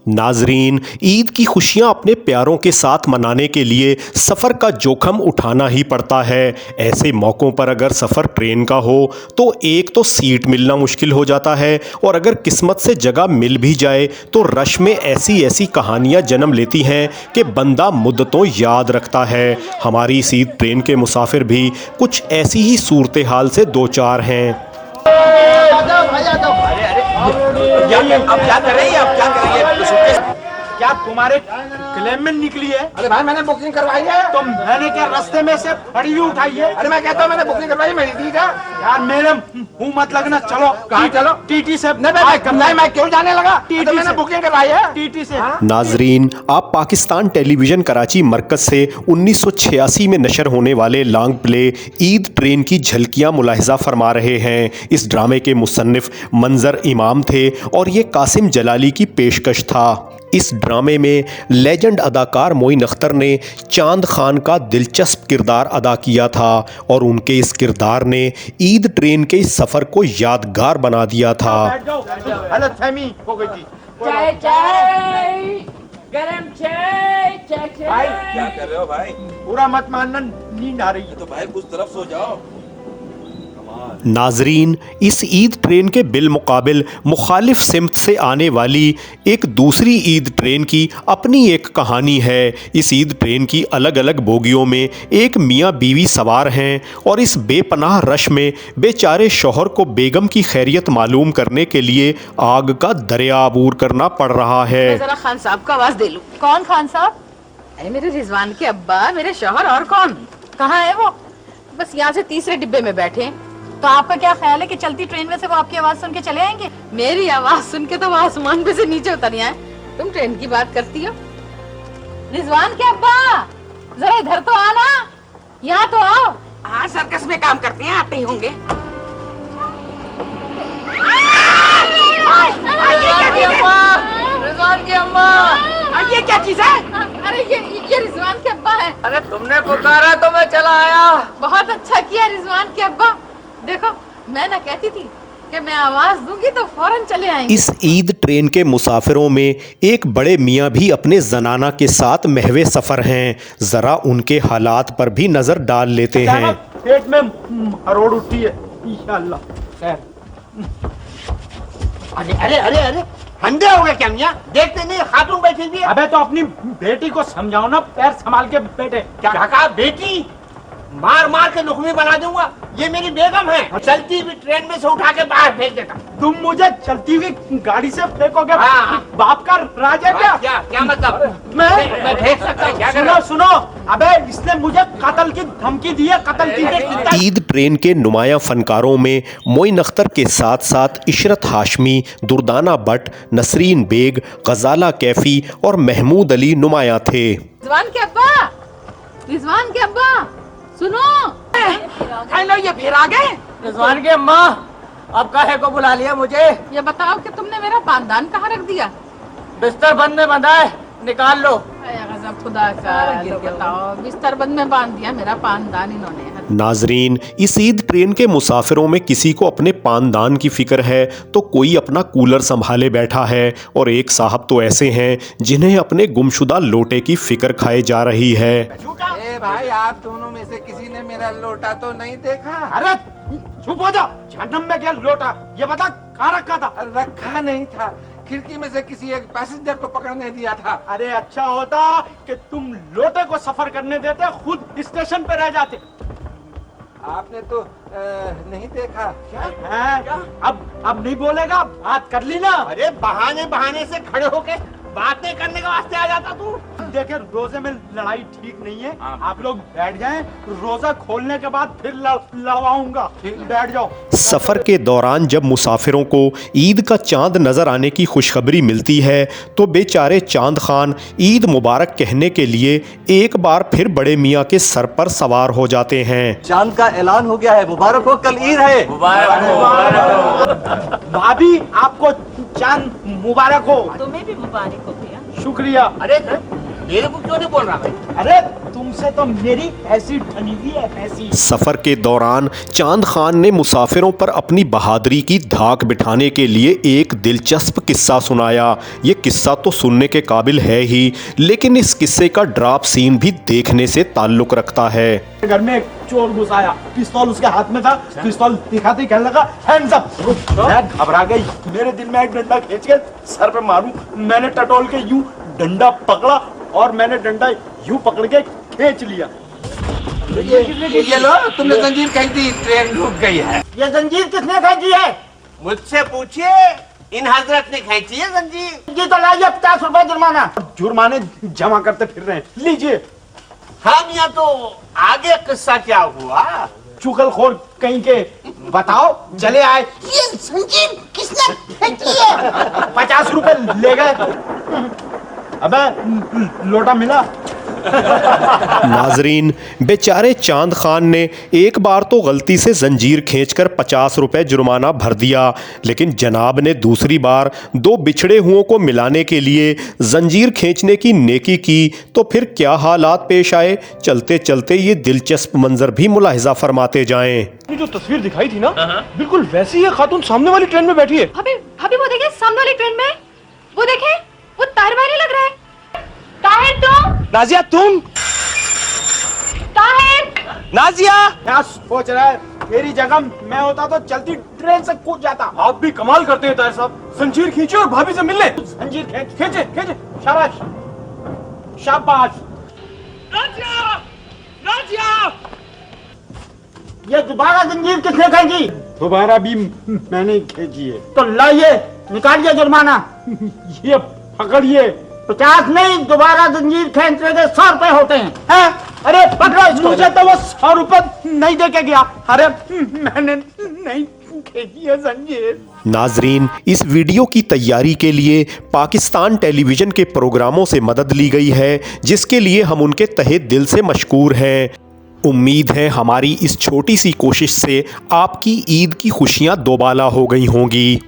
नाजरीन, ईद की खुशियां अपने प्यारों के साथ मनाने के लिए सफ़र का जोखम उठाना ही पड़ता है। ऐसे मौक़ों पर अगर सफ़र ट्रेन का हो तो एक तो सीट मिलना मुश्किल हो जाता है और अगर किस्मत से जगह मिल भी जाए तो रश में ऐसी ऐसी कहानियां जन्म लेती हैं कि बंदा मुद्दतों याद रखता है। हमारी इस ईद ट्रेन के मुसाफिर भी कुछ ऐसी ही सूरत हाल से दो चार हैं। अब क्या कर रही है? अब क्या कर रही है? क्या तुम्हारे क्लेम में निकली है? अरे भाई मैंने बुकिंग करवाई है। तो मैंने क्या रास्ते में से फड़ी हुई उठाई है? अरे मैं कहता हूँ मैंने बुकिंग करवाई मेरी दी था। यार मेरे मुंह मत लगना। चलो कहाँ चलो? टीटी से। नहीं मैं क्यों जाने लगा? टीटी तो मैंने से। बुकिंग करवाई है टीटी से। नाजरीन, आप पाकिस्तान टेलीविज़न कराची मरकज़ से 1986 में नशर होने वाले लॉन्ग प्ले ईद ट्रेन की झलकियां मुलाहिजा फरमा रहे हैं। इस ड्रामे के मुसन्निफ मंजर इमाम थे और ये कासिम जलाली की पेशकश था। इस ड्रामे में लेजेंड अदाकार मोइन अख्तर ने चांद खान का दिलचस्प किरदार अदा किया था और उनके इस किरदार ने ईद ट्रेन के इस सफ़र को यादगार बना दिया था। गलतफहमी हो गई थी। चाय चाय गरम चाय चाय चाय। भाई क्या कर रहे हो भाई? पूरा मत मानना, नींद आ रही है। तो भाई कुछ तरफ सो जाओ। नाजरीन, इस ईद ट्रेन के बिलमुकाबिल मुखालिफ सिमत से आने वाली एक दूसरी ईद ट्रेन की अपनी एक कहानी है। इस ईद ट्रेन की अलग अलग बोगियों में एक मियाँ बीवी सवार हैं और इस बेपनाह रश में बेचारे शौहर को बेगम की खैरियत मालूम करने के लिए आग का दरिया अबूर करना पड़ रहा है। जरा खान साहब को आवाज दे लूं। कौन खान साहब? अरे मेरे रिजवान के अब्बा, मेरे शौहर। और कौन? कहाँ है वो? बस यहाँ से तीसरे डिब्बे में बैठे। तो आपका क्या ख्याल है कि चलती ट्रेन में से वो आपकी आवाज सुन के चले आएंगे? मेरी आवाज सुन के तो वो आसमान पे से नीचे उतर आए। तुम ट्रेन की बात करती हो? रिजवान के अब्बा, जरा इधर तो आना, यहाँ तो आओ। हाँ सर्कस में काम करते हैं, आते ही होंगे। रिजवान के अम्मा। ये क्या चीज है? अरे ये रिजवान के अब्बा है। अरे तुमने पुकारा तो मैं चला आया। बहुत अच्छा किया रिजवान के अब्बा। देखो मैं ना कहती थी कि मैं आवाज दूंगी तो फौरन चले आएंगे। इस ईद ट्रेन के मुसाफिरों में एक बड़े मियाँ भी अपने जनाना के साथ महवे सफ़र हैं। ज़रा उनके हालात पर भी नज़र डाल लेते हैं। पेट में हरोड़ उठी है इंशाअल्लाह। खैर। अरे अरे अरे अरे अंधे हो गए क्या मियाँ? देखते नहीं खातून बैठी हुई है। अबे तो अपनी बेटी को समझाओ ना, पैर संभाल के बैठे। क्या कहा? बेटी मार मार के लुकमी बना दूंगा। ये मेरी बेगम है। चलती हुई ट्रेन में से उठा के बाहर फेंक देता। तुम मुझे चलती हुई गाड़ी से फेंकोगे? हाँ। बाप का राज है क्या? क्या क्या मतलब? मैं फेंक सकता हूँ। क्या कर सुनो सुनो, अबे इसने मुझे कत्ल की धमकी दी है। कत्ल की। ईद ट्रेन के नुमायां फनकारों में मोइन अख्तर के साथ साथ इशरत हाशमी, दुर्दाना भट्ट, नसरीन बेग, गजाला कैफी और महमूद अली नुमायां थे। रिजवान के अब्बा, रिजवान के अब्बा सुनो। हेलो, ये फिर आ गए? रिजवान की अम्मा, अब काहे को बुला लिया मुझे? ये बताओ कि तुमने मेरा पानदान कहाँ रख दिया? बिस्तर बंद में बंधा है, निकाल लो। गजब खुदा का। तो बताओ, बिस्तर बंद में बांध दिया मेरा पानदान इन्होंने। नाजरीन, इस ईद ट्रेन के मुसाफिरों में किसी को अपने पानदान की फिक्र है तो कोई अपना कूलर संभाले बैठा है और एक साहब तो ऐसे हैं जिन्हें अपने गुमशुदा लोटे की फिक्र खाए जा रही है। ए भाई, आप दोनों में से किसी ने मेरा लोटा तो नहीं देखा? अरे चुप हो जा। जहन्नम में क्या लोटा? ये बता कहाँ रखा था? रखा नहीं था, खिड़की में से किसी एक पैसेंजर को पकड़ने दिया था। अरे अच्छा होता कि तुम लोटे को सफर करने देते, खुद स्टेशन पे रह जाते। आपने तो नहीं देखा। क्या है? अब नहीं बोलेगा? बात कर ली ना। अरे बहाने बहाने से खड़े होके बातें करने के वास्ते आ जाता तू। देखिए, रोजे में लड़ाई ठीक नहीं है। आप लोग बैठ जाएं, रोजा खोलने के बाद फिर लड़वाऊंगा। बैठ जाओ। सफ़र के दौरान जब मुसाफिरों को ईद का चांद नज़र आने की खुशखबरी मिलती है तो बेचारे चांद खान ईद मुबारक कहने के लिए एक बार फिर बड़े मियाँ के सर पर सवार हो जाते हैं। चांद का ऐलान हो गया है, मुबारक हो, कल ईद है। भाभी, आपको चांद मुबारक हो। तुम्हें भी मुबारक हो भैया। शुक्रिया। अरे मेरे को क्यों नहीं बोल रहा भाई? अरे तुमसे तो मेरी ऐसी ठनी हुई है, ऐसी। सफ़र के दौरान चांद खान ने मुसाफिरों पर अपनी बहादुरी की धाक बिठाने के लिए एक दिलचस्प किस्सा सुनाया। ये किस्सा तो सुनने के काबिल है ही, लेकिन इस किस्से का ड्राप सीन भी देखने से ताल्लुक़ रखता है। घर में एक चोर घुस आया, पिस्तौल उसके हाथ में था, पिस्तौल दिखाते ही कहने लगा हैंड्स अप। मैं घबरा गई, मेरे दिल में एक डंडा खींच के सर पे मारूं, मैंने टटोल के यूं डंडा पकड़ा और मैंने डंडा यूं पकड़ के खींच लिया। ये लो, तुमने जंजीर खींची, ट्रेन रुक गई है। ये जंजीर किसने खींची है? मुझसे पूछिए, इन हजरत ने खींची है जंजीर। ये तो लाइए 50 रुपए जुर्माना। जुर्माने जमा करते फिर रहे हैं, लीजिए। हम यहाँ तो आगे किस्सा क्या हुआ? चुगलखोर कहीं के, बताओ। चले आए, ये जंजीर किसने खींची है? 50 रुपए ले गए। अबे लोटा मिला। नाजरीन, बेचारे चांद खान ने एक बार तो गलती से जंजीर खींचकर 50 रुपए जुर्माना भर दिया, लेकिन जनाब ने दूसरी बार दो बिछड़े हुओं को मिलाने के लिए जंजीर खींचने की नेकी की तो फिर क्या हालात पेश आए, चलते चलते ये दिलचस्प मंजर भी मुलाहिजा फरमाते जाएं। ये जो तस्वीर दिखाई थी ना, बिल्कुल वैसी है। खातून सामने वाली ट्रेन में बैठी है। भाभी भाभी वो देखे सामने वाली ट्रेन में, वो देखे, वो ताहिर भाई लग रहा है। ताहिर तुम? नाजिया तुम? ताहिर! नाजिया! क्या सोच रहा है? मेरी जगह मैं होता तो चलती ट्रेन से कूद जाता। आप भी कमाल करते हैं ताहिर साहब, जंजीर खींचे और भाभी से मिल ले। जंजीर खींचे खींचे, शाबाश शाबाश। नाजिया! नाजिया! ये दोबारा जंजीर किसने खींची? दोबारा भी मैंने खींची है। तो लाइए, निकालिए जुर्माना। ये पकड़िए। 50 नहीं, दोबारा जंजीर खींचने के 100 रुपए होते हैं। अरे पकड़ो इसको। मुझे तो वो 100 रुपए नहीं दे के गया। अरे मैंने नहीं खींची है जंजीर। नाजरीन, इस वीडियो की तैयारी के लिए पाकिस्तान टेलीविज़न के प्रोग्रामों से मदद ली गई है, जिसके लिए हम उनके तहे दिल से मशकूर हैं। उम्मीद है हमारी इस छोटी सी कोशिश से आपकी ईद की खुशियां दोबाला हो गई होंगी।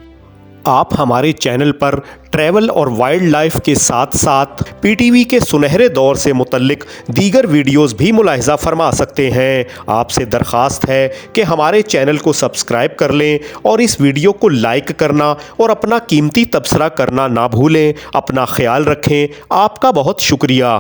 आप हमारे चैनल पर ट्रैवल और वाइल्ड लाइफ के साथ साथ पीटीवी के सुनहरे दौर से मुतल्लिक दीगर वीडियोस भी मुलाहिजा फरमा सकते हैं। आपसे दरख्वास्त है कि हमारे चैनल को सब्सक्राइब कर लें और इस वीडियो को लाइक करना और अपना कीमती तबसरा करना ना भूलें। अपना ख्याल रखें। आपका बहुत शुक्रिया।